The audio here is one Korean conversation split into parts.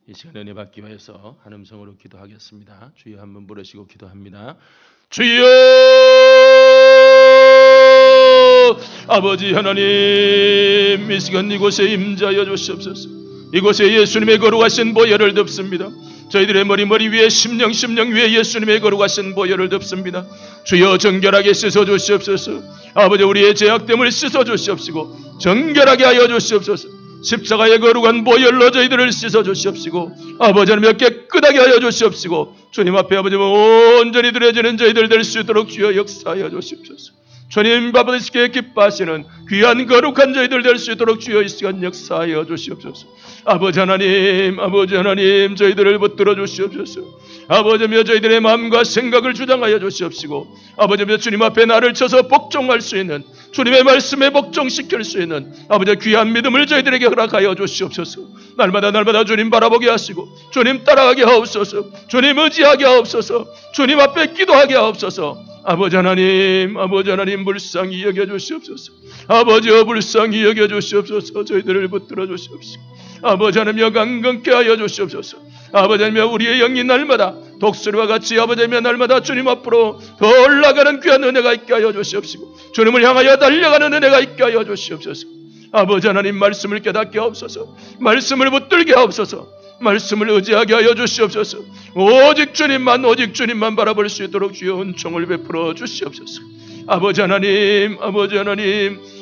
이 시간에 은혜 받기 위해서 한 음성으로 기도하겠습니다. 주여 한번 부르시고 기도합니다. 주여! 아버지 하나님, 이 시간 이곳에 임자여 주시옵소서. 이곳에 예수님의 거룩하신 보혈을 덮습니다. 저희들의 머리 위에 심령 위에 예수님의 거룩하신 보혈을 덮습니다. 주여 정결하게 씻어 주시옵소서. 아버지 우리의 죄악됨을 씻어 주시옵시고 정결하게 하여 주시옵소서. 십자가의 거룩한 보혈로 저희들을 씻어 주시옵시고 아버지 하나님 깨끗하게 하여 주시옵시고 주님 앞에 아버지 온전히 드려지는 저희들 될 수 있도록 주여 역사하여 주시옵소서. 주님 아버지께 기뻐하시는 귀한 거룩한 저희들 될 수 있도록 주여 이 시간 역사하여 주시옵소서. 아버지 하나님 저희들을 붙들어 주시옵소서. 아버지며 저희들의 마음과 생각을 주장하여 주시옵시고 아버지며 주님 앞에 나를 쳐서 복종할 수 있는 주님의 말씀에 복종시킬 수 있는 아버지 귀한 믿음을 저희들에게 허락하여 주시옵소서. 날마다 주님 바라보게 하시고 주님 따라가게 하옵소서. 주님 의지하게 하옵소서. 주님 앞에 기도하게 하옵소서. 아버지 하나님 불쌍히 여겨주시옵소서. 아버지여 불쌍히 여겨주시옵소서. 저희들을 붙들어 주시옵시고 아버지 하나님 강건케 하여 주시옵소서. 아버지 하나님 우리의 영이 날마다 독수리와 같이 아버지 하나님 날마다 주님 앞으로 더 올라가는 귀한 은혜가 있게 하여 주시옵시고 주님을 향하여 달려가는 은혜가 있게 하여 주시옵소서. 아버지 하나님 말씀을 깨닫게 하옵소서. 말씀을 붙들게 하옵소서. 말씀을 의지하게 하여 주시옵소서. 오직 주님만 바라볼 수 있도록 주여 은총을 베풀어 주시옵소서. 아버지 하나님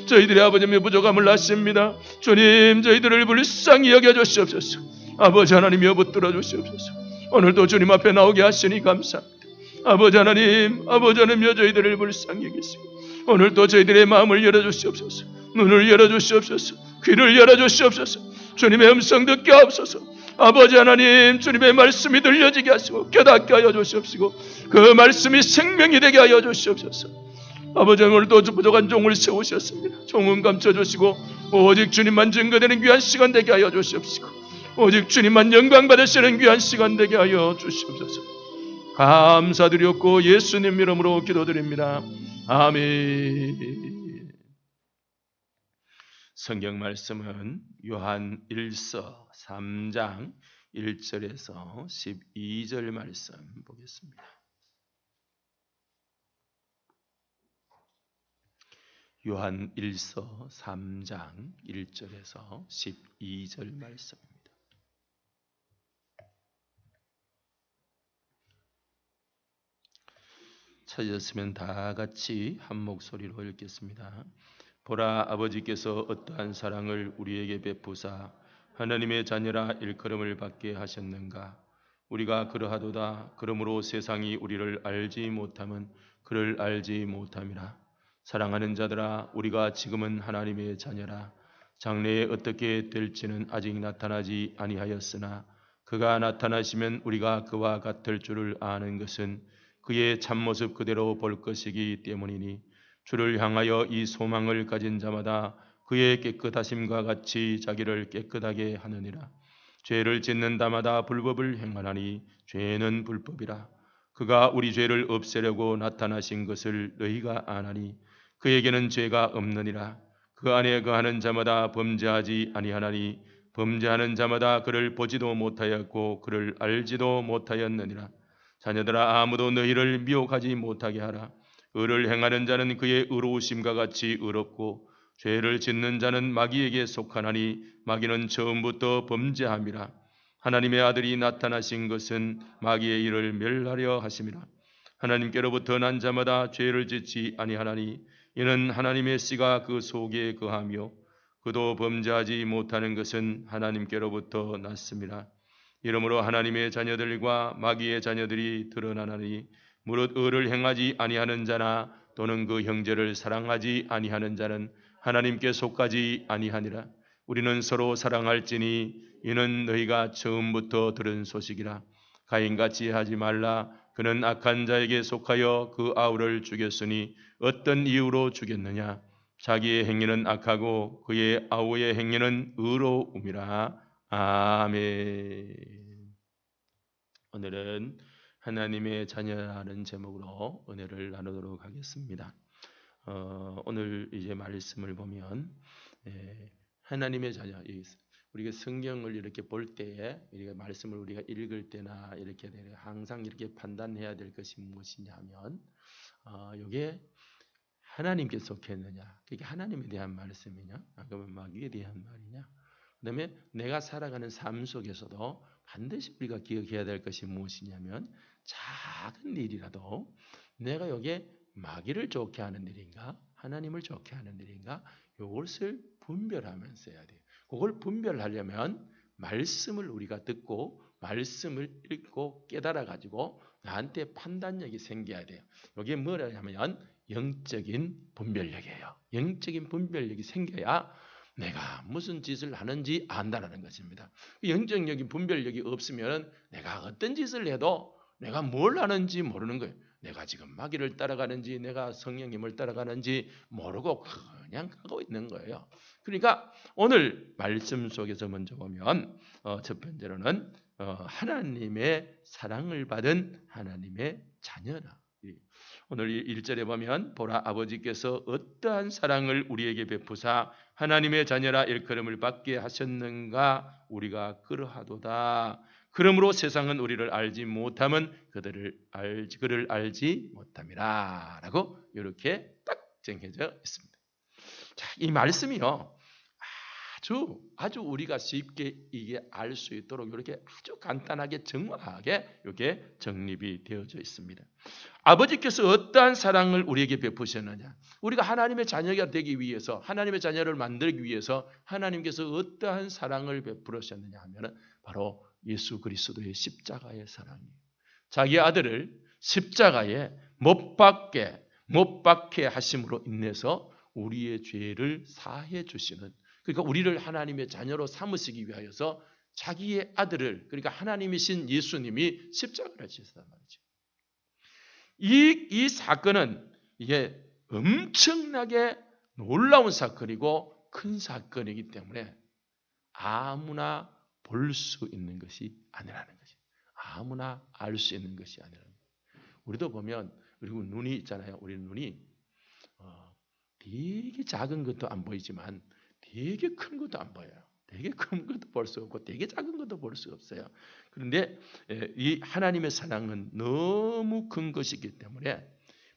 저희들의 아버지의 부족함을 아십니다. 주님 저희들을 불쌍히 여겨 주시옵소서. 아버지 하나님이여 붙들어 주시옵소서. 오늘도 주님 앞에 나오게 하시니 감사합니다. 아버지 하나님이여 저희들을 불쌍히 여기시고 오늘도 저희들의 마음을 열어주시옵소서. 눈을 열어주시옵소서. 귀를 열어주시옵소서. 주님의 음성 듣게 하옵소서. 아버지 하나님 주님의 말씀이 들려지게 하시고 깨닫게 하여 주시옵시고 그 말씀이 생명이 되게 하여 주시옵소서. 아버지 오늘도 부족한 종을 세우셨습니다. 종은 감춰주시고 오직 주님만 증거되는 귀한 시간 되게 하여 주시옵시고 오직 주님만 영광 받으시는 귀한 시간 되게 하여 주시옵소서. 감사드렸고 예수님 이름으로 기도드립니다. 아멘. 성경 말씀은 요한 1서 3장 1절에서 12절 말씀 보겠습니다. 요한 1서 3장 1절에서 12절 말씀입니다. 찾으셨으면 다 같이 한 목소리로 읽겠습니다. 보라, 아버지께서 어떠한 사랑을 우리에게 베푸사 하나님의 자녀라 일컬음을 받게 하셨는가. 우리가 그러하도다. 그러므로 세상이 우리를 알지 못함은 그를 알지 못함이라. 사랑하는 자들아, 우리가 지금은 하나님의 자녀라. 장래에 어떻게 될지는 아직 나타나지 아니하였으나 그가 나타나시면 우리가 그와 같을 줄을 아는 것은 그의 참모습 그대로 볼 것이기 때문이니 주를 향하여 이 소망을 가진 자마다 그의 깨끗하심과 같이 자기를 깨끗하게 하느니라. 죄를 짓는 자마다 불법을 행하나니 죄는 불법이라. 그가 우리 죄를 없애려고 나타나신 것을 너희가 아나니 그에게는 죄가 없느니라. 그 안에 거하는 자마다 범죄하지 아니하나니 범죄하는 자마다 그를 보지도 못하였고 그를 알지도 못하였느니라. 자녀들아, 아무도 너희를 미혹하지 못하게 하라. 의를 행하는 자는 그의 의로우심과 같이 의롭고 죄를 짓는 자는 마귀에게 속하나니 마귀는 처음부터 범죄함이라. 하나님의 아들이 나타나신 것은 마귀의 일을 멸하려 하심이라. 하나님께로부터 난 자마다 죄를 짓지 아니하나니 이는 하나님의 씨가 그 속에 거하며 그도 범죄하지 못하는 것은 하나님께로부터 났습니다. 이러므로 하나님의 자녀들과 마귀의 자녀들이 드러나나니 무릇 의를 행하지 아니하는 자나 또는 그 형제를 사랑하지 아니하는 자는 하나님께 속하지 아니하니라. 우리는 서로 사랑할지니 이는 너희가 처음부터 들은 소식이라. 가인같이 하지 말라. 그는 악한 자에게 속하여 그 아우를 죽였으니 어떤 이유로 죽였느냐. 자기의 행위는 악하고 그의 아우의 행위는 의로움이라. 아멘. 오늘은 하나님의 자녀라는 제목으로 은혜를 나누도록 하겠습니다. 오늘 이제 말씀을 보면 하나님의 자녀, 우리가 성경을 이렇게 볼 때에 우리가 말씀을 우리가 읽을 때나 이렇게 항상 이렇게 판단해야 될 것이 무엇이냐 하면 이게 하나님께 속했느냐, 그게 하나님에 대한 말씀이냐, 그러면 마귀에 대한 말이냐. 그다음에 내가 살아가는 삶 속에서도 반드시 우리가 기억해야 될 것이 무엇이냐면 작은 일이라도 내가 여기에 마귀를 좋게 하는 일인가 하나님을 좋게 하는 일인가 이것을 분별하면서 해야 돼요. 그걸 분별하려면 말씀을 우리가 듣고 말씀을 읽고 깨달아 가지고 나한테 판단력이 생겨야 돼요. 이게 뭐냐면 영적인 분별력이에요. 영적인 분별력이 생겨야 내가 무슨 짓을 하는지 안다라는 것입니다. 영적인 분별력이 없으면 내가 어떤 짓을 해도 내가 뭘 하는지 모르는 거예요. 내가 지금 마귀를 따라가는지 내가 성령님을 따라가는지 모르고 그냥 가고 있는 거예요. 그러니까 오늘 말씀 속에서 먼저 보면 첫 번째로는 하나님의 사랑을 받은 하나님의 자녀라. 오늘 1절에 보면 보라 아버지께서 어떠한 사랑을 우리에게 베푸사 하나님의 자녀라 일컬음을 받게 하셨는가 우리가 그러하도다. 그러므로 세상은 우리를 알지 못함은 그를 알지 못함이라 라고 이렇게 딱 정해져 있습니다. 자, 이 말씀이요 아주 우리가 쉽게 이게 알 수 있도록 이렇게 아주 간단하게 정확하게 이렇게 정립이 되어져 있습니다. 아버지께서 어떠한 사랑을 우리에게 베푸셨느냐? 우리가 하나님의 자녀가 되기 위해서 하나님의 자녀를 만들기 위해서 하나님께서 어떠한 사랑을 베풀으셨느냐 하면은 바로 예수 그리스도의 십자가의 사랑이에요. 자기 아들을 십자가에 못 박게 하심으로 인해서 우리의 죄를 사해 주시는, 그러니까 우리를 하나님의 자녀로 삼으시기 위하여서 자기의 아들을, 그러니까 하나님이신 예수님이 십자가를 지셨단 말이죠. 이 사건은 이게 엄청나게 놀라운 사건이고 큰 사건이기 때문에 아무나 볼 수 있는 것이 아니라는 거죠. 아무나 알 수 있는 것이 아니라는 거죠. 우리도 보면 그리고 눈이 있잖아요. 우리 눈이 되게 작은 것도 안 보이지만 되게 큰 것도 안 보여요. 되게 큰 것도 볼 수 없고 되게 작은 것도 볼 수 없어요. 그런데 이 하나님의 사랑은 너무 큰 것이기 때문에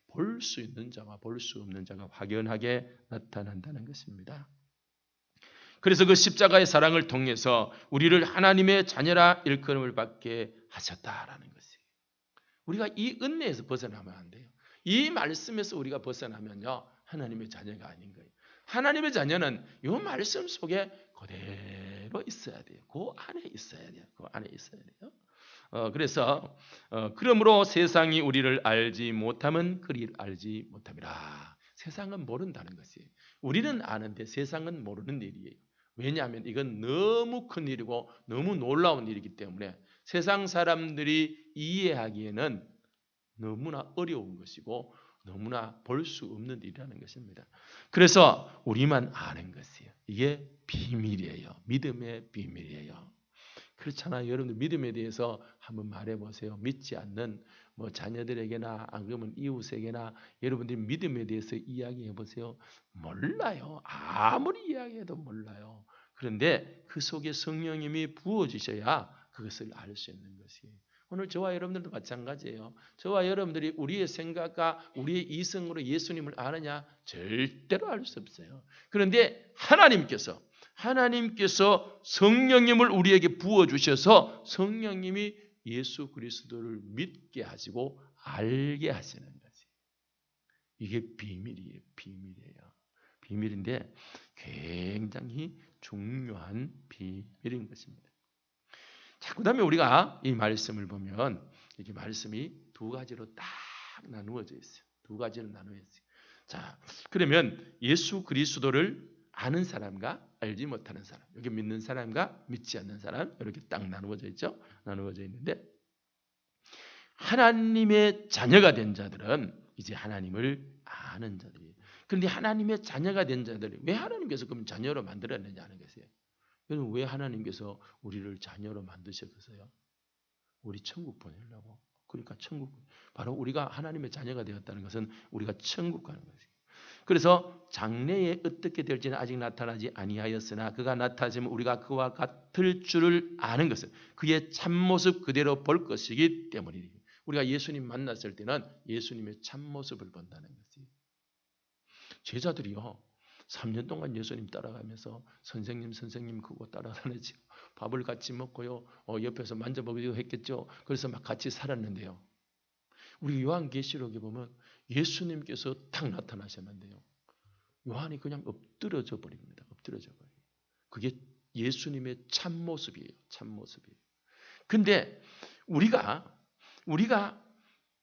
볼 수 있는 자와 볼 수 없는 자가 확연하게 나타난다는 것입니다. 그래서 그 십자가의 사랑을 통해서 우리를 하나님의 자녀라 일컬음을 받게 하셨다라는 것이에요. 우리가 이 은혜에서 벗어나면 안 돼요. 이 말씀에서 우리가 벗어나면요 하나님의 자녀가 아닌 거예요. 하나님의 자녀는 이 말씀 속에 그대로 있어야 돼요. 그 안에 있어야 돼요. 그 안에 있어야 돼요. 그래서 그러므로 세상이 우리를 알지 못함은 그를 알지 못함이라. 세상은 모른다는 것이에요. 우리는 아는데 세상은 모르는 일이에요. 왜냐하면 이건 너무 큰 일이고 너무 놀라운 일이기 때문에 세상 사람들이 이해하기에는 너무나 어려운 것이고 너무나 볼 수 없는 일이라는 것입니다. 그래서 우리만 아는 것이에요. 이게 비밀이에요. 믿음의 비밀이에요. 그렇잖아요. 여러분들 믿음에 대해서 한번 말해보세요. 믿지 않는 자녀들에게나 안 그러면 이웃에게나 여러분들이 믿음에 대해서 이야기해보세요. 몰라요. 아무리 이야기해도 몰라요. 그런데 그 속에 성령님이 부어주셔야 그것을 알 수 있는 것이에요. 오늘 저와 여러분들도 마찬가지예요. 저와 여러분들이 우리의 생각과 우리의 이성으로 예수님을 아느냐? 절대로 알 수 없어요. 그런데 하나님께서 성령님을 우리에게 부어주셔서 성령님이 예수 그리스도를 믿게 하시고 알게 하시는 거지. 이게 비밀이에요. 비밀인데 굉장히 중요한 비밀인 것입니다. 자, 그 다음에 우리가 이 말씀을 보면 이렇게 말씀이 두 가지로 딱 나누어져 있어요. 두 가지로 나누어져 있어요. 자, 그러면 예수 그리스도를 아는 사람과 알지 못하는 사람, 여기 믿는 사람과 믿지 않는 사람 이렇게 딱 나누어져 있죠. 나누어져 있는데 하나님의 자녀가 된 자들은 이제 하나님을 아는 자들이에요. 그런데 하나님의 자녀가 된 자들이 왜 하나님께서 그럼 자녀로 만들었느냐 하는 것이에요. 여러분 왜 하나님께서 우리를 자녀로 만드셨어요? 우리 천국 보내려고. 그러니까 천국 바로 우리가 하나님의 자녀가 되었다는 것은 우리가 천국 가는 것이에요. 그래서 장래에 어떻게 될지는 아직 나타나지 아니하였으나 그가 나타나시면 우리가 그와 같을 줄을 아는 것은 그의 참모습 그대로 볼 것이기 때문이니 우리가 예수님 만났을 때는 예수님의 참모습을 본다는 것이. 제자들이요 3년 동안 예수님 따라가면서 선생님 그거 따라다니지 밥을 같이 먹고요 옆에서 만져보기도 했겠죠. 그래서 막 같이 살았는데요. 우리 요한계시록에 보면 예수님께서 딱 나타나셨는데요. 요한이 그냥 엎드러져 버립니다. 엎드러져 버려요. 그게 예수님의 참모습이에요. 참모습이에요. 근데 우리가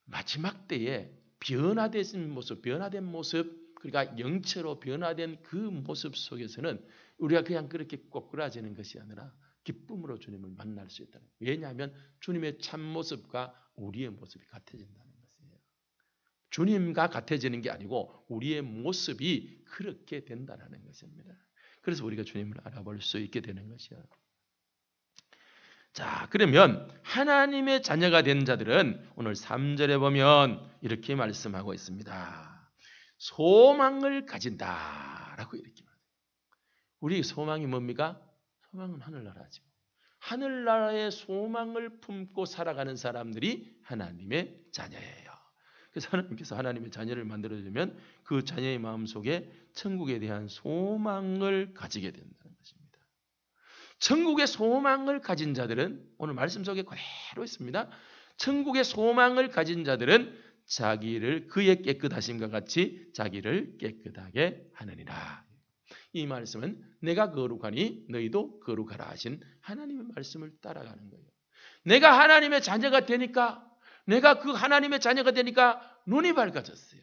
마지막 때에 변화된 모습, 그러니까 영체로 변화된 그 모습 속에서는 우리가 그냥 그렇게 꼬꾸라지는 것이 아니라 기쁨으로 주님을 만날 수 있다는 거예요. 왜냐하면 주님의 참모습과 우리의 모습이 같아진다는 것이에요. 주님과 같아지는 게 아니고 우리의 모습이 그렇게 된다는 것입니다. 그래서 우리가 주님을 알아볼 수 있게 되는 것이요. 자, 그러면 하나님의 자녀가 된 자들은 오늘 3절에 보면 이렇게 말씀하고 있습니다. 소망을 가진다라고 이렇게 말해요. 우리 소망이 뭡니까? 소망은 하늘나라죠. 하늘나라의 소망을 품고 살아가는 사람들이 하나님의 자녀예요. 그래서 하나님께서 하나님의 자녀를 만들어주면 그 자녀의 마음속에 천국에 대한 소망을 가지게 된다는 것입니다. 천국의 소망을 가진 자들은 오늘 말씀 속에 그대로 있습니다. 천국의 소망을 가진 자들은 자기를 그의 깨끗하심과 같이 자기를 깨끗하게 하느니라. 이 말씀은 내가 거룩하니 너희도 거룩하라 하신 하나님의 말씀을 따라가는 거예요. 내가 하나님의 자녀가 되니까 내가 그 하나님의 자녀가 되니까 눈이 밝아졌어요.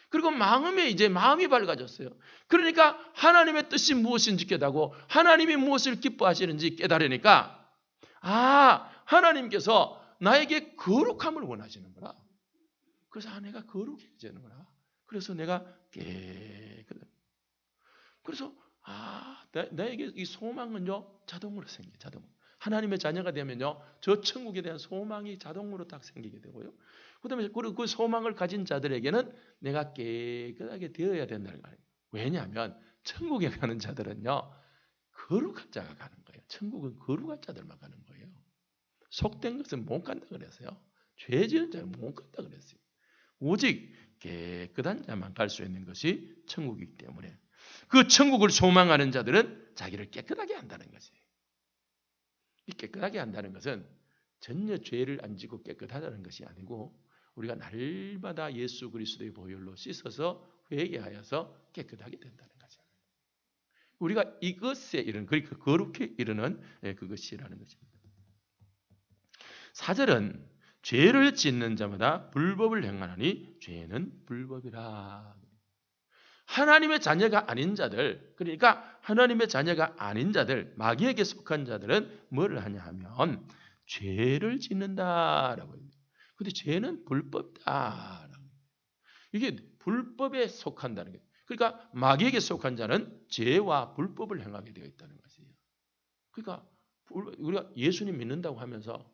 그리고 마음이 밝아졌어요. 그러니까 하나님의 뜻이 무엇인지 깨닫고 하나님이 무엇을 기뻐하시는지 깨달으니까 하나님께서 나에게 거룩함을 원하시는구나. 그래서 내가 거룩해지는구나. 그래서 내가 깨끗해. 그래서 나에게 이 소망은요 자동으로 생겨요. 자동으로. 하나님의 자녀가 되면요 저 천국에 대한 소망이 자동으로 딱 생기게 되고요. 그다음에 그 소망을 가진 자들에게는 내가 깨끗하게 되어야 된다는 거예요. 왜냐하면 천국에 가는 자들은요 거룩한 자가 가는 거예요. 천국은 거룩한 자들만 가는 거예요. 속된 것은 못 간다 그랬어요. 죄 지은 자는 못 간다 그랬어요. 오직 깨끗한 자만 갈 수 있는 것이 천국이기 때문에 그 천국을 소망하는 자들은 자기를 깨끗하게 한다는 것이에요. 이 깨끗하게 한다는 것은 전혀 죄를 안 지고 깨끗하다는 것이 아니고 우리가 날마다 예수 그리스도의 보혈로 씻어서 회개하여서 깨끗하게 된다는 거죠. 우리가 이것에 이르는 그러니까 거룩에 이르는 그것이라는 것입니다. 4절은 죄를 짓는 자마다 불법을 행하나니 죄는 불법이라. 하나님의 자녀가 아닌 자들, 그러니까 하나님의 자녀가 아닌 자들, 마귀에게 속한 자들은 뭐를 하냐 하면 죄를 짓는다라고 합니다. 근데 죄는 불법이다. 이게 불법에 속한다는 거예요. 그러니까 마귀에게 속한 자는 죄와 불법을 행하게 되어 있다는 것이에요. 그러니까 우리가 예수님 믿는다고 하면서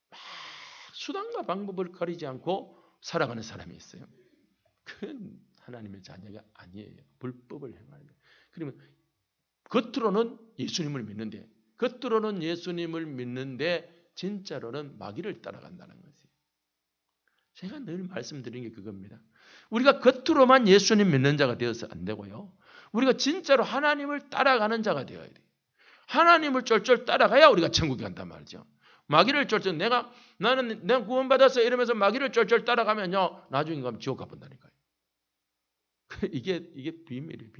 막 수단과 방법을 가리지 않고 살아가는 사람이 있어요. 그건 하나님의 자녀가 아니에요. 불법을 행하는 거예요. 그러면 겉으로는 예수님을 믿는데 진짜로는 마귀를 따라간다는 거지. 제가 늘 말씀드린 게 그겁니다. 우리가 겉으로만 예수님 믿는 자가 되어서 안 되고요. 우리가 진짜로 하나님을 따라가는 자가 되어야 돼요. 하나님을 쫄쫄 따라가야 우리가 천국에 간단 말이죠. 마귀를 쫄쫄 내가 구원받았어 이러면서 마귀를 쫄쫄 따라가면요. 나중에 가면 지옥 가본다니까요. 이게 비밀이에요.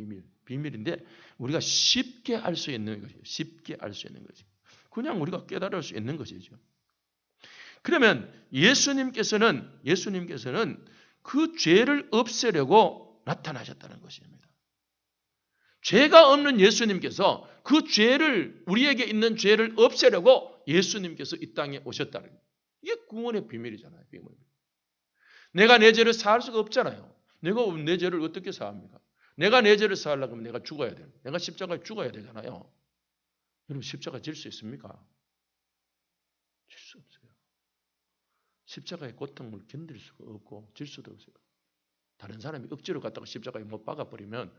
비밀인데 우리가 쉽게 알 수 있는 것이에요. 쉽게 알 수 있는 것이에요. 그냥 우리가 깨달을 수 있는 것이죠. 그러면 예수님께서는 그 죄를 없애려고 나타나셨다는 것입니다. 죄가 없는 예수님께서 그 죄를 우리에게 있는 죄를 없애려고 예수님께서 이 땅에 오셨다는 거예요. 이게 구원의 비밀이잖아요. 내가 내 죄를 사할 수가 없잖아요. 내가 내 죄를 어떻게 사합니까? 내가 내 죄를 사하려고 하면 내가 죽어야 돼요. 내가 십자가에 죽어야 되잖아요. 여러분 십자가 질 수 있습니까? 질 수 없어요. 십자가의 고통을 견딜 수가 없고 질 수도 없어요. 다른 사람이 억지로 갖다가 십자가에 못 박아버리면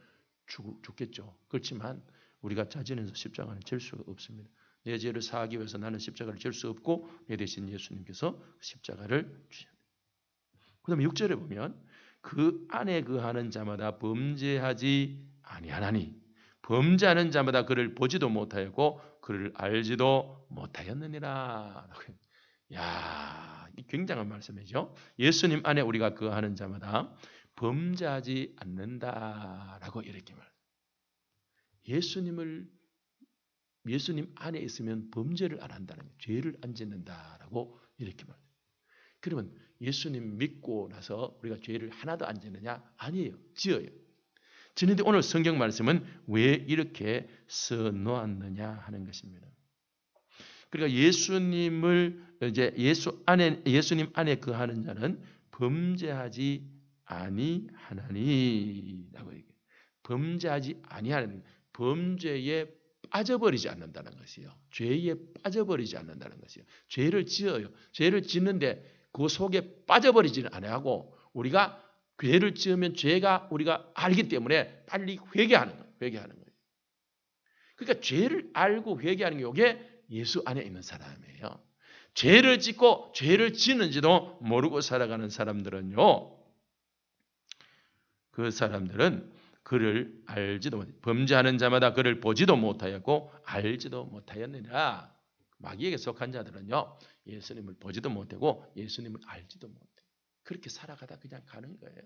죽겠죠. 그렇지만 우리가 자진해서 십자가는 질 수가 없습니다. 내 죄를 사하기 위해서 나는 십자가를 질 수 없고 내 대신 예수님께서 십자가를 주셨습니다. 그 다음에 6절에 보면 그 안에 거하는 자마다 범죄하지 아니하나니 범죄하는 자마다 그를 보지도 못하였고 그를 알지도 못하였느니라. 야, 이 굉장한 말씀이죠. 예수님 안에 우리가 거하는 자마다 범죄하지 않는다라고 이렇게 말. 예수님 안에 있으면 범죄를 안 한다는 거예요. 죄를 안 짓는다라고 이렇게 말. 그러면 예수님 믿고 나서 우리가 죄를 하나도 안 짓느냐? 아니에요. 지어요. 지는데 오늘 성경 말씀은 왜 이렇게 써놓았느냐 하는 것입니다. 그러니까 예수님 안에 거하는 자는 범죄하지 아니하나니라고 얘기해요. 범죄하지 아니하는 범죄에 빠져버리지 않는다는 것이요. 죄에 빠져버리지 않는다는 것이요. 죄를 지어요. 죄를 짓는데 그 속에 빠져버리지는 않아하고 우리가 죄를 지으면 죄가 우리가 알기 때문에 빨리 회개하는 거예요. 그러니까 죄를 알고 회개하는 게 이게 예수 안에 있는 사람이에요. 죄를 짓고 죄를 짓는지도 모르고 살아가는 사람들은요. 그 사람들은 그를 알지도 못, 범죄하는 자마다 그를 보지도 못하였고 알지도 못하였느니라. 마귀에게 속한 자들은요. 예수님을 보지도 못하고 예수님을 알지도 못해. 그렇게 살아가다 그냥 가는 거예요.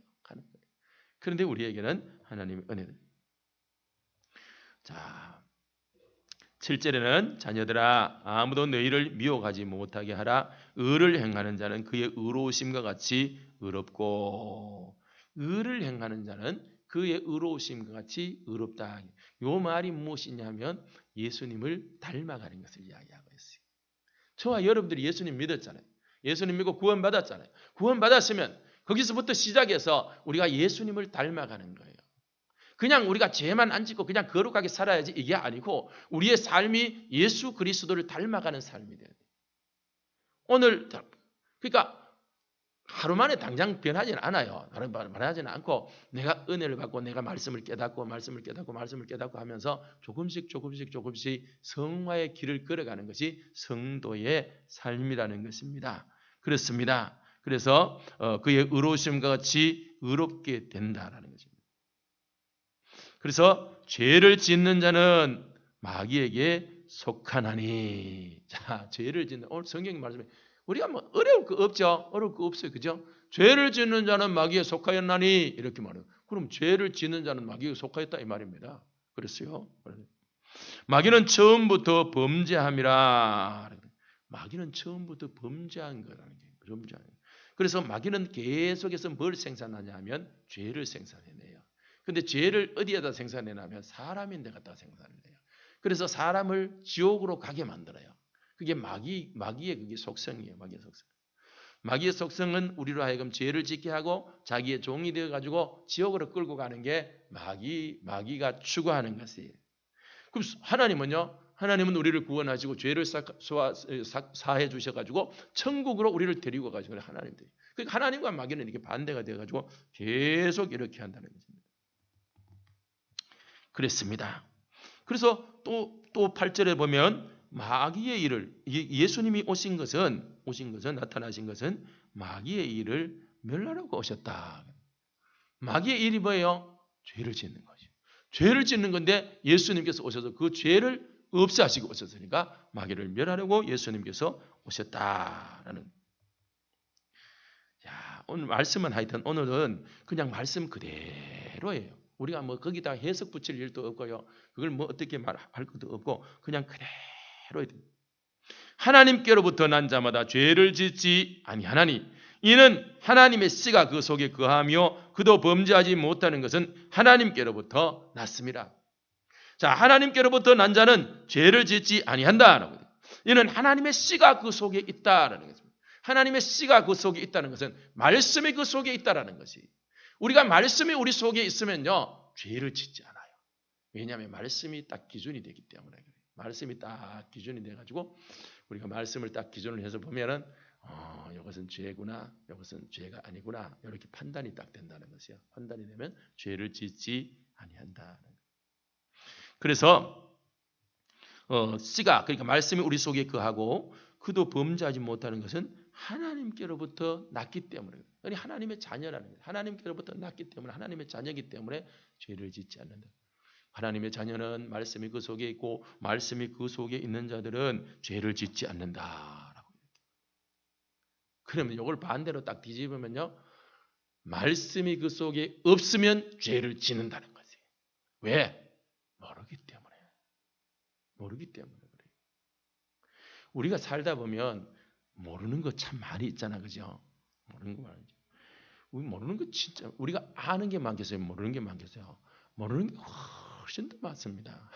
그런데 우리에게는 하나님의 은혜는. 자, 7절에는 자녀들아 아무도 너희를 미혹하지 못하게 하라. 의를 행하는 자는 그의 의로우심과 같이 의롭고 의를 행하는 자는 그의 의로우심과 같이 의롭다. 이 말이 무엇이냐면 예수님을 닮아가는 것을 이야기하고 있어요. 저와 여러분들이 예수님 믿었잖아요. 예수님 믿고 구원받았잖아요. 구원받았으면 거기서부터 시작해서 우리가 예수님을 닮아가는 거예요. 그냥 우리가 죄만 안 짓고 그냥 거룩하게 살아야지 이게 아니고 우리의 삶이 예수 그리스도를 닮아가는 삶이 돼야 돼요. 오늘 그러니까 하루 만에 당장 변하지는 않아요. 변하지는 않고 내가 은혜를 받고 내가 말씀을 깨닫고 하면서 조금씩 성화의 길을 걸어가는 것이 성도의 삶이라는 것입니다. 그렇습니다. 그래서 그의 의로우심과 같이 의롭게 된다라는 것입니다. 그래서 죄를 짓는 자는 마귀에게 속하나니. 자, 죄를 짓는 오늘 성경이 말씀해. 우리가 뭐 어려울 거 없죠. 어려울 거 없어요. 그죠? 죄를 짓는 자는 마귀에 속하였나니 이렇게 말해요. 그럼 죄를 짓는 자는 마귀에 속하였다 이 말입니다. 그랬어요. 마귀는 처음부터 범죄함이라. 마귀는 처음부터 범죄한 거라는 게 범죄한. 그래서 마귀는 계속해서 뭘 생산하냐 하면 죄를 생산해내요. 근데 죄를 어디에다 생산해냐면 사람인데 갖다 생산해내요. 그래서 사람을 지옥으로 가게 만들어요. 그게 마귀의 그게 속성이에요. 마귀의 속성은 우리로 하여금 죄를 짓게 하고 자기의 종이 되어 가지고 지옥으로 끌고 가는 게 마귀가 추구하는 것이에요. 그럼 하나님은요? 하나님은 우리를 구원하시고 죄를 사해 주셔 가지고 천국으로 우리를 데리고 가시고 하나님들이. 그러니까 하나님과 마귀는 이렇게 반대가 되어 가지고 계속 이렇게 한다는 것입니다. 그랬습니다. 그래서 또 8절에 보면 마귀의 일을 예수님이 나타나신 것은 마귀의 일을 멸하려고 오셨다. 마귀의 일이 뭐예요? 죄를 짓는 거죠. 죄를 짓는 건데 예수님께서 오셔서 그 죄를 없애하시고 오셨으니까 마귀를 멸하려고 예수님께서 오셨다라는. 자, 오늘 말씀은 하여튼 오늘은 그냥 말씀 그대로예요. 우리가 뭐 거기다 해석 붙일 일도 없고요. 그걸 뭐 어떻게 말할 것도 없고 그냥 그대로. 하나님께로부터 난 자마다 죄를 짓지 아니하나니 이는 하나님의 씨가 그 속에 거하며 그도 범죄하지 못하는 것은 하나님께로부터 났습니다. 자, 하나님께로부터 난 자는 죄를 짓지 아니한다. 이는 하나님의 씨가 그 속에 있다라는 것입니다. 하나님의 씨가 그 속에 있다는 것은 말씀이 그 속에 있다라는 것이. 우리가 말씀이 우리 속에 있으면요 죄를 짓지 않아요. 왜냐하면 말씀이 딱 기준이 되기 때문에. 말씀이 딱 기준이 돼가지고 우리가 말씀을 딱 기준을 해서 보면은 이것은 죄구나, 이것은 죄가 아니구나, 이렇게 판단이 딱 된다는 것이요. 판단이 되면 죄를 짓지 아니한다. 그래서 씨가, 그러니까 말씀이 우리 속에 거하고 그도 범죄하지 못하는 것은 하나님께로부터 났기 때문에, 그러니까 하나님의 자녀라는 거예요. 하나님께로부터 났기 때문에, 하나님의 자녀이기 때문에 죄를 짓지 않는다. 하나님의 자녀는 말씀이 그 속에 있고 말씀이 그 속에 있는 자들은 죄를 짓지 않는다라고. 그러면 이걸 반대로 딱 뒤집으면요, 말씀이 그 속에 없으면 죄를 짓는다는 거지. 왜? 모르기 때문에. 모르기 때문에 그래요. 우리가 살다 보면 모르는 거 참 많이 있잖아, 그죠? 모르는 거 많이. 우리 모르는 거 진짜, 우리가 아는 게 많겠어요, 모르는 게 많겠어요? 모르는 게 훨씬 더 많습니다.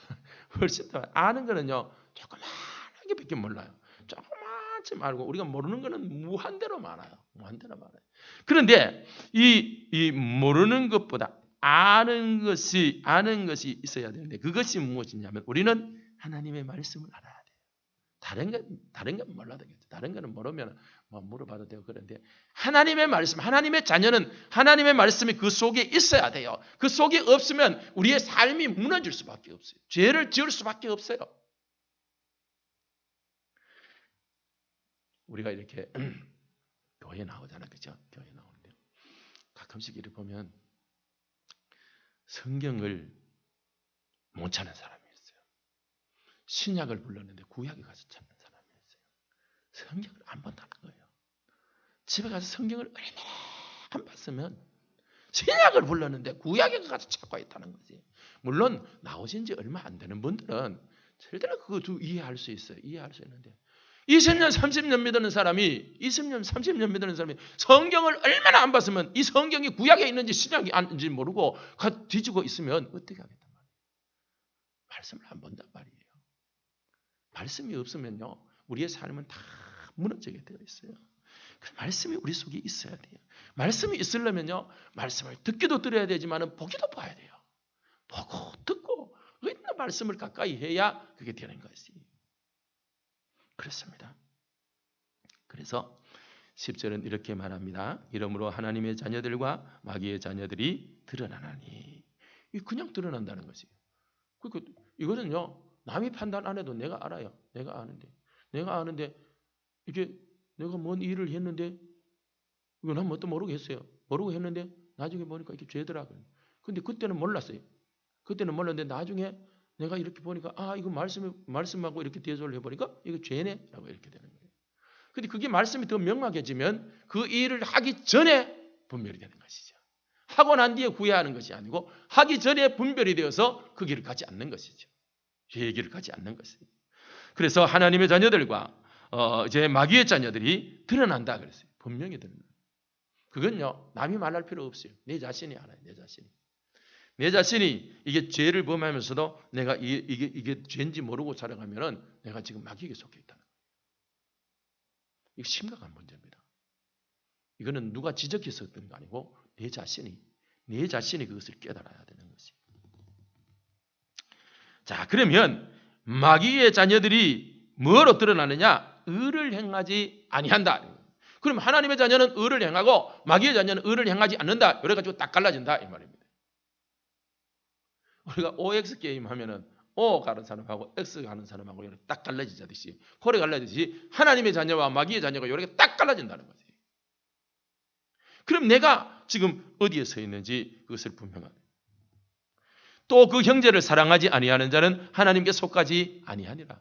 훨씬 더. 아는 거는요, 조그만한 게밖에 몰라요. 조그만치 말고 우리가 모르는 거는 무한대로 많아요. 무한대로 많아요. 그런데 이 모르는 것보다 아는 것이 있어야 되는데, 그것이 무엇이냐면 우리는 하나님의 말씀을 알아야 돼요. 다른 건 몰라도 되겠죠. 다른 거는 모르면 뭐 물어봐도 되고. 그런데 하나님의 말씀, 하나님의 자녀는 하나님의 말씀이 그 속에 있어야 돼요. 그 속에 없으면 우리의 삶이 무너질 수밖에 없어요. 죄를 지을 수밖에 없어요. 우리가 이렇게 교회 나오잖아요, 그죠? 교회 나오는데 가끔씩 이렇게 보면 성경을 못 찾는 사람이 있어요. 신약을 불렀는데 구약에 가서 찾는 사람이 있어요. 성경을 안 본다는 거예요. 집에 가서 성경을 얼마나 안 봤으면 신약을 불렀는데 구약에 가서 찾고 있다는 거지. 물론 나오신 지 얼마 안 되는 분들은 절대로 그거 이해할 수 있어요. 이해할 수 있는데 20년, 30년 믿는 사람이 20년, 30년 믿는 사람이 성경을 얼마나 안 봤으면 이 성경이 구약에 있는지 신약이 아닌지 모르고 뒤지고 있으면 어떻게 하겠단 말이에요. 말씀을 안 본단 말이에요. 말씀이 없으면요, 우리의 삶은 다 무너지게 되어 있어요. 말씀이 우리 속에 있어야 돼요. 말씀이 있으려면요, 말씀을 듣기도 들어야 되지만 보기도 봐야 돼요. 보고 듣고 있는 말씀을 가까이 해야 그게 되는 것이. 그렇습니다. 그래서 10절은 이렇게 말합니다. 이러므로 하나님의 자녀들과 마귀의 자녀들이 드러나나니. 그냥 드러난다는 것이에요. 그러니까 이거는요, 남이 판단 안 해도 내가 알아요. 내가 아는데 이게 내가 뭔 일을 했는데 이건 한 번도 모르고 했어요. 모르고 했는데 나중에 보니까 이게 죄더라고요. 근데 그때는 몰랐어요. 그때는 몰랐는데 나중에 내가 이렇게 보니까 이거 말씀하고 이렇게 대조를 해보니까 이거 죄네라고 이렇게 되는 거예요. 근데 그게 말씀이 더 명확해지면 그 일을 하기 전에 분별이 되는 것이죠. 하고 난 뒤에 후회하는 것이 아니고 하기 전에 분별이 되어서 그 길을 가지 않는 것이죠. 죄의 길을 가지 않는 것이죠. 그래서 하나님의 자녀들과 이제 마귀의 자녀들이 드러난다 그랬어요. 분명히 드러난다. 그건요, 남이 말할 필요 없어요. 내 자신이 알아요. 내 자신이 이게 죄를 범하면서도 내가 이게 죄인지 모르고 살아가면은 내가 지금 마귀에게 속해 있다는 거예요. 이거 심각한 문제입니다. 이거는 누가 지적해서 어떤 거 아니고 내 자신이 그것을 깨달아야 되는 것이에요. 자, 그러면 마귀의 자녀들이 뭐로 드러나느냐? 의를 행하지 아니한다. 그럼 하나님의 자녀는 의를 행하고 마귀의 자녀는 의를 행하지 않는다. 그래가지고 딱 갈라진다 이 말입니다. 우리가 OX 게임 하면은 O 가는 사람하고 X 가는 사람하고 이렇게 딱 갈라지듯이, 콜에 갈라지듯이 하나님의 자녀와 마귀의 자녀가 이렇게 딱 갈라진다는 거지. 그럼 내가 지금 어디에 서 있는지 그것을 분명하다. 또 그 형제를 사랑하지 아니하는 자는 하나님께 속하지 아니하니라.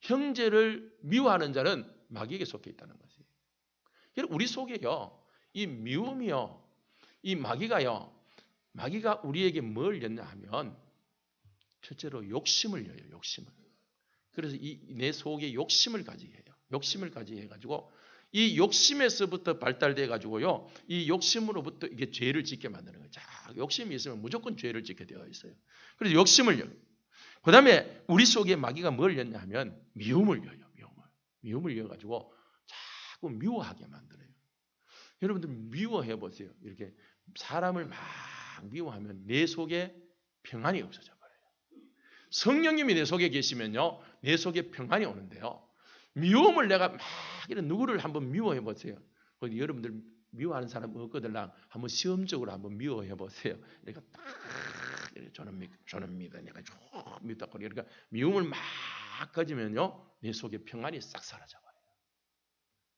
형제를 미워하는 자는 마귀에게 속해 있다는 거지. 우리 속에요, 이 미움이요, 이 마귀가 우리에게 뭘 였냐 하면 첫째로 욕심을 여요. 욕심을. 그래서 내 속에 욕심을 가지게 해요. 욕심을 가지게 해가지고 이 욕심에서부터 발달돼 가지고요, 이 욕심으로부터 이게 죄를 짓게 만드는 거예요. 자, 욕심이 있으면 무조건 죄를 짓게 되어 있어요. 그래서 욕심을 여요. 그 다음에 우리 속에 마귀가 뭘 였냐 하면 미움을 여요. 미움을 여가지고 자꾸 미워하게 만들어요. 여러분들 미워해 보세요. 이렇게 사람을 막 미워하면 내 속에 평안이 없어져 버려요. 성령님이 내 속에 계시면요, 내 속에 평안이 오는데요, 미움을 내가 막 이런 누구를 한번 미워해 보세요. 여러분들 미워하는 사람 없거든요. 한번 시험적으로 한번 미워해 보세요. 그러니까 딱 저는 믿어. 내가 쭉 믿다. 그러니까 미움을 막 가지면요, 내 속에 평안이 싹 사라져 버려요.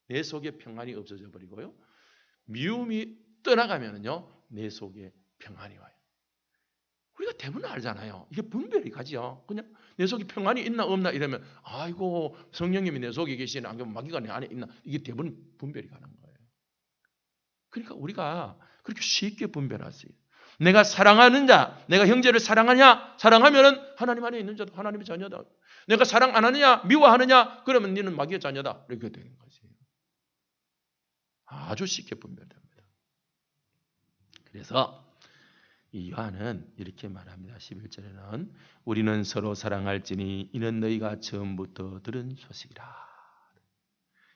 내 속에 평안이 없어져 버리고요. 미움이 떠나가면요, 내 속에 평안이 와요. 우리가 대부분 알잖아요. 이게 분별이 가지요. 그냥 내 속에 평안이 있나 없나 이러면 아이고 성령님이 내 속에 계시나 아니면 마귀가 내 안에 있나 이게 대부분 분별이 가는 거예요. 그러니까 우리가 그렇게 쉽게 분별하세요. 내가 사랑하는 자, 내가 형제를 사랑하냐? 사랑하면은 하나님 안에 있는 자도 하나님의 자녀다. 내가 사랑 안 하느냐? 미워하느냐? 그러면 너는 마귀의 자녀다. 이렇게 되는 거지. 아주 쉽게 분별됩니다. 그래서 이 요한은 이렇게 말합니다. 11절에는 우리는 서로 사랑할지니 이는 너희가 처음부터 들은 소식이라.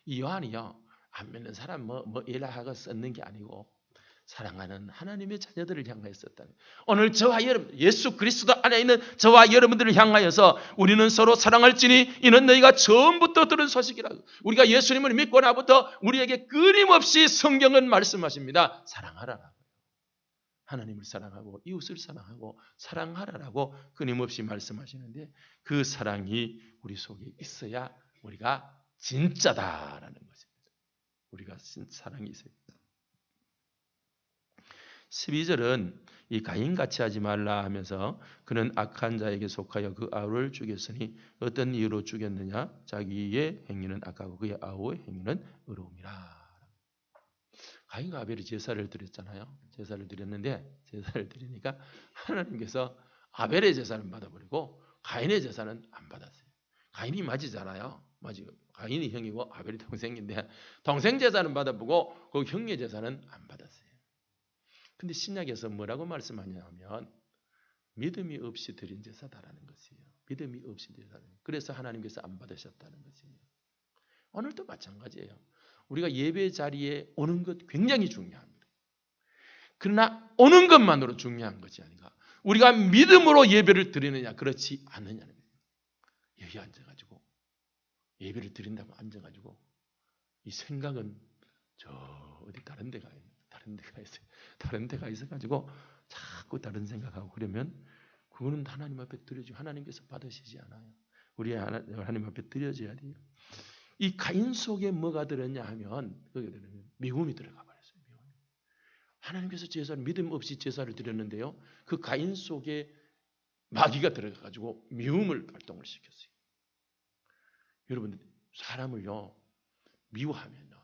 이 요한이요, 안 믿는 사람 뭐 일하고 썼는 게 아니고 사랑하는 하나님의 자녀들을 향하여 썼다는. 오늘 저와 여러분, 예수 그리스도 안에 있는 저와 여러분들을 향하여서 우리는 서로 사랑할지니 이는 너희가 처음부터 들은 소식이라고. 우리가 예수님을 믿고 나부터 우리에게 끊임없이 성경은 말씀하십니다. 사랑하라. 하나님을 사랑하고 이웃을 사랑하고 사랑하라라고 끊임없이 말씀하시는데 그 사랑이 우리 속에 있어야 우리가 진짜다라는 것입니다. 우리가 사랑이 있어야. 12절은 이 가인같이 하지 말라 하면서 그는 악한 자에게 속하여 그 아우를 죽였으니 어떤 이유로 죽였느냐? 자기의 행위는 악하고 그의 아우의 행위는 의로움이라. 가인과 아벨이 제사를 드렸잖아요. 제사를 드렸는데 제사를 드리니까 하나님께서 아벨의 제사는 받아버리고 가인의 제사는 안 받았어요. 가인이 맞이잖아요. 가인이 형이고 아벨이 동생인데 동생 제사는 받아보고 그 형의 제사는 안 받았어요. 근데 신약에서 뭐라고 말씀하냐면 믿음이 없이 드린 제사다라는 것이에요. 믿음이 없이 드린 제사다. 그래서 하나님께서 안 받으셨다는 것이에요. 오늘도 마찬가지예요. 우리가 예배 자리에 오는 것 굉장히 중요합니다. 그러나 오는 것만으로 중요한 것이 아닌가. 우리가 믿음으로 예배를 드리느냐 그렇지 않느냐는 거예요. 여기 앉아가지고 예배를 드린다고 앉아가지고 이 생각은 저 어디 다른 데가 있어요. 다른 데가 있어가지고 자꾸 다른 생각하고 그러면 그거는 하나님 앞에 드려지고 하나님께서 받으시지 않아요. 우리 하나님 앞에 드려져야 돼요. 이 가인 속에 뭐가 들었냐 하면 미움이 들어가 버렸어요. 미움이. 하나님께서 제사를 믿음 없이 제사를 드렸는데요. 그 가인 속에 마귀가 들어가가지고 미움을 발동을 시켰어요. 여러분 사람을요 미워하면요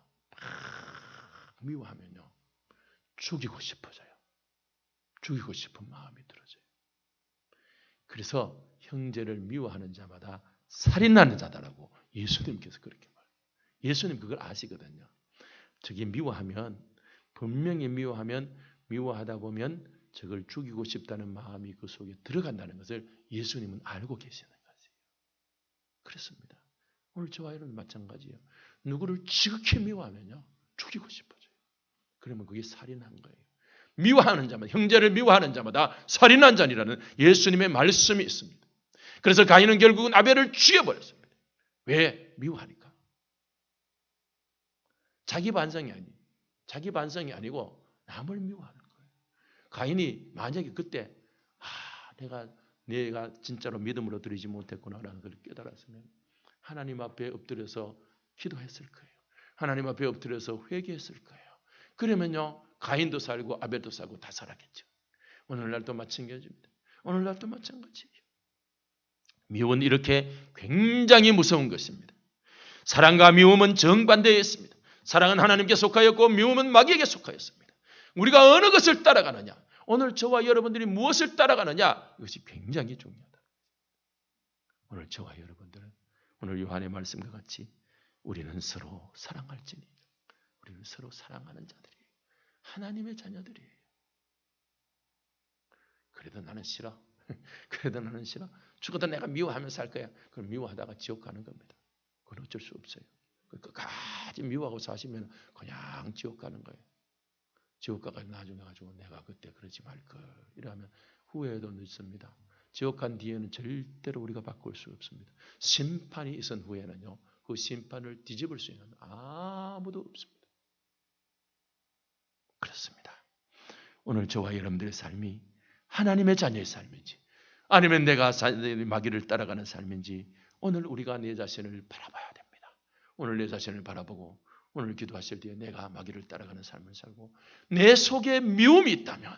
죽이고 싶어져요. 죽이고 싶은 마음이 들어져요. 그래서 형제를 미워하는 자마다 살인하는 자다라고 예수님께서 그렇게 말해요. 예수님 그걸 아시거든요. 저게 미워하면 분명히 미워하다 보면 저걸 죽이고 싶다는 마음이 그 속에 들어간다는 것을 예수님은 알고 계시는 거지. 그렇습니다. 오늘 저와 여러분 마찬가지예요. 누구를 지극히 미워하면요 죽이고 싶어져요. 그러면 그게 살인한 거예요. 미워하는 자마다 형제를 미워하는 자마다 살인한 자니라는 예수님의 말씀이 있습니다. 그래서 가인은 결국은 아벨을 죽여버렸습니다. 왜? 미워하니까. 자기 반성이 아니고 남을 미워하는 거예요. 가인이 만약에 그때 내가 진짜로 믿음으로 드리지 못했구나라는 걸 깨달았으면 하나님 앞에 엎드려서 기도했을 거예요. 하나님 앞에 엎드려서 회개했을 거예요. 그러면요 가인도 살고 아벨도 살고 다 살았겠죠. 오늘날도 마찬가지입니다. 오늘날도 마찬가지예요. 미움은 이렇게 굉장히 무서운 것입니다. 사랑과 미움은 정반대에 있습니다. 사랑은 하나님께 속하였고 미움은 마귀에게 속하였습니다. 우리가 어느 것을 따라가느냐, 오늘 저와 여러분들이 무엇을 따라가느냐, 이것이 굉장히 중요하다. 오늘 저와 여러분들은 오늘 요한의 말씀과 같이 우리는 서로 사랑할지니, 우리는 서로 사랑하는 자들이에요. 하나님의 자녀들이에요. 그래도 나는 싫어. 죽어도 내가 미워하면서 살 거야. 그럼 미워하다가 지옥 가는 겁니다. 그건 어쩔 수 없어요. 끝까지 미워하고 사시면 그냥 지옥 가는 거예요. 지옥 가가지고 나중에 가지고 내가 그때 그러지 말걸 이러면 후회도 늦습니다. 지옥 간 뒤에는 절대로 우리가 바꿀 수 없습니다. 심판이 있은 후에는요 그 심판을 뒤집을 수 있는 아무도 없습니다. 그렇습니다. 오늘 저와 여러분들의 삶이 하나님의 자녀의 삶인지 아니면 내가 마귀를 따라가는 삶인지 오늘 우리가 내 자신을 바라봐야 됩니다. 오늘 내 자신을 바라보고 오늘 기도하실 때 내가 마귀를 따라가는 삶을 살고 내 속에 미움이 있다면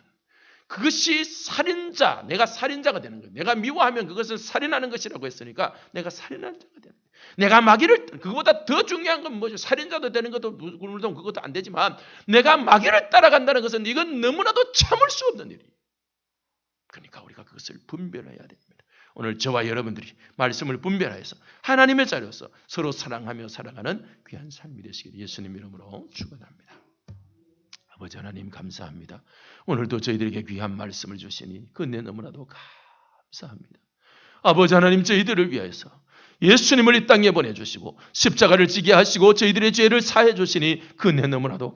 그것이 살인자, 내가 살인자가 되는 거예요. 내가 미워하면 그것은 살인하는 것이라고 했으니까 내가 살인한 자가 되는 거예요. 내가 마귀를, 그거보다 더 중요한 건 뭐죠? 살인자도 되는 것도 물론 그것도 안 되지만 내가 마귀를 따라간다는 것은 이건 너무나도 참을 수 없는 일이에요. 그러니까 우리가 그것을 분별해야 됩니다. 오늘 저와 여러분들이 말씀을 분별해서 하나님의 자녀로서 서로 사랑하며 살아가는 귀한 삶이 되시길 예수님 이름으로 축원합니다. 아버지 하나님 감사합니다. 오늘도 저희들에게 귀한 말씀을 주시니 그 은혜 너무나도 감사합니다. 아버지 하나님 저희들을 위하여서 예수님을 이 땅에 보내주시고 십자가를 지게 하시고 저희들의 죄를 사해 주시니 그 은혜 너무나도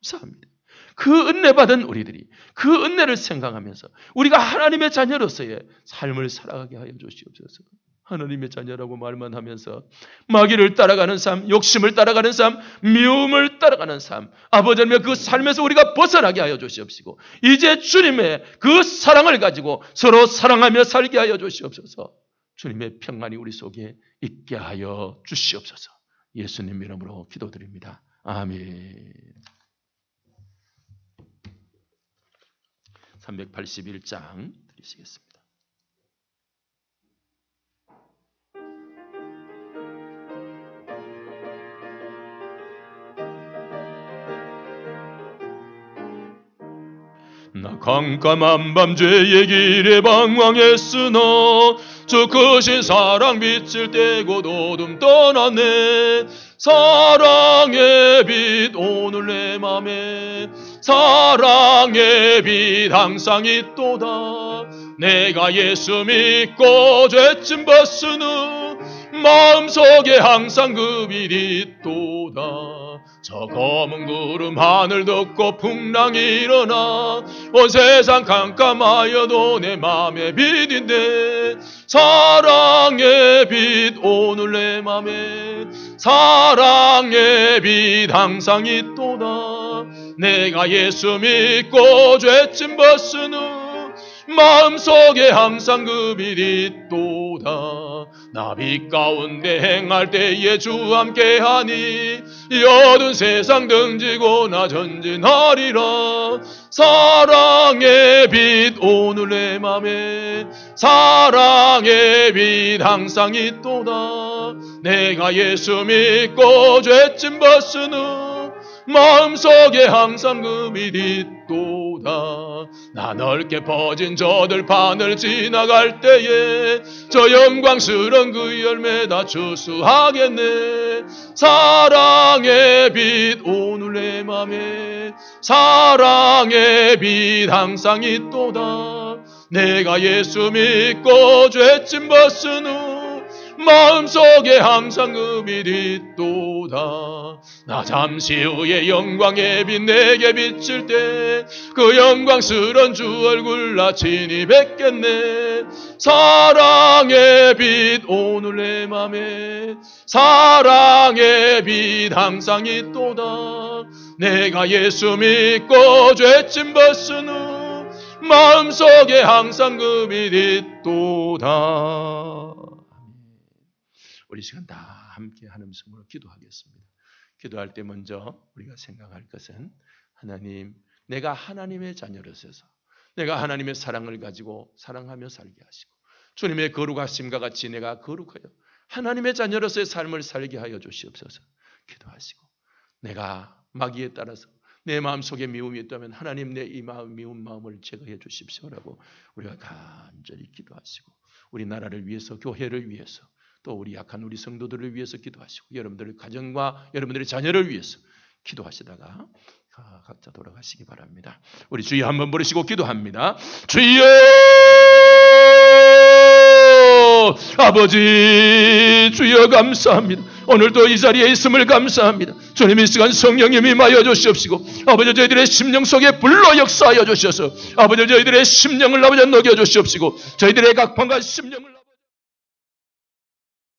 감사합니다. 그 은혜 받은 우리들이 그 은혜를 생각하면서 우리가 하나님의 자녀로서의 삶을 살아가게 하여 주시옵소서. 하나님의 자녀라고 말만 하면서 마귀를 따라가는 삶, 욕심을 따라가는 삶, 미움을 따라가는 삶, 아버지 하나님 그 삶에서 우리가 벗어나게 하여 주시옵시고 이제 주님의 그 사랑을 가지고 서로 사랑하며 살게 하여 주시옵소서. 주님의 평안이 우리 속에 있게 하여 주시옵소서. 예수님 이름으로 기도드립니다. 아멘. 381장 드리시겠습니다. 나 깜깜한 밤 죄의 길에 방황했으나 주 크신 사랑 빛을 떼고 어둠 떠났네. 사랑의 빛 오늘 내 맘에 사랑의 빛 항상 있도다. 내가 예수 믿고 죄짐 벗은 후 마음속에 항상 그 빛 있도다. 저 검은 구름 하늘 덮고 풍랑이 일어나 온 세상 깜깜하여도 내 맘에 빛인데 사랑의 빛 오늘 내 맘에 사랑의 빛 항상 있도다. 내가 예수 믿고 죄짐 벗은 후 마음속에 항상 그 빛 있도다. 나 빛 가운데 행할 때에 주 함께하니 이 어두운 세상 등지고 나 전진하리라. 사랑의 빛 오늘 내 맘에 사랑의 빛 항상 있도다. 내가 예수 믿고 죄짐 벗은 후 마음속에 항상 그 빛 있도다. 나 넓게 퍼진 저 들판을 지나갈 때에 저 영광스러운 그 열매 다 추수하겠네. 사랑의 빛 오늘 내 맘에 사랑의 빛 항상 있도다. 내가 예수 믿고 죄짐 벗은 후 마음속에 항상 그 빛 있도다. 나 잠시 후에 영광의 빛 내게 비칠 때 그 영광스런 주 얼굴 나 친히 뵙겠네. 사랑의 빛 오늘 내 맘에 사랑의 빛 항상 있도다. 내가 예수 믿고 죄짐 벗은 후 마음속에 항상 그 빛 있도다. 우리 시간 다 함께 하는 음성으로 기도하겠습니다. 기도할 때 먼저 우리가 생각할 것은 하나님, 내가 하나님의 자녀로서 내가 하나님의 사랑을 가지고 사랑하며 살게 하시고 주님의 거룩하심과 같이 내가 거룩하여 하나님의 자녀로서의 삶을 살게 하여 주시옵소서. 기도하시고 내가 마귀에 따라서 내 마음속에 미움이 있다면 하나님 내 이 미운 마음을 제거해 주십시오라고 우리가 간절히 기도하시고 우리 나라를 위해서 교회를 위해서 또 우리 약한 우리 성도들을 위해서 기도하시고 여러분들의 가정과 여러분들의 자녀를 위해서 기도하시다가 각자 돌아가시기 바랍니다. 우리 주여 한번 부르시고 기도합니다. 주여! 아버지 주여 감사합니다. 오늘도 이 자리에 있음을 감사합니다. 주님 이 시간 성령님이 임하여 주시옵시고 아버지 저희들의 심령 속에 불로 역사하여 주셔서 아버지 저희들의 심령을 아버지 녹여 주시옵시고 저희들의 각판과 심령을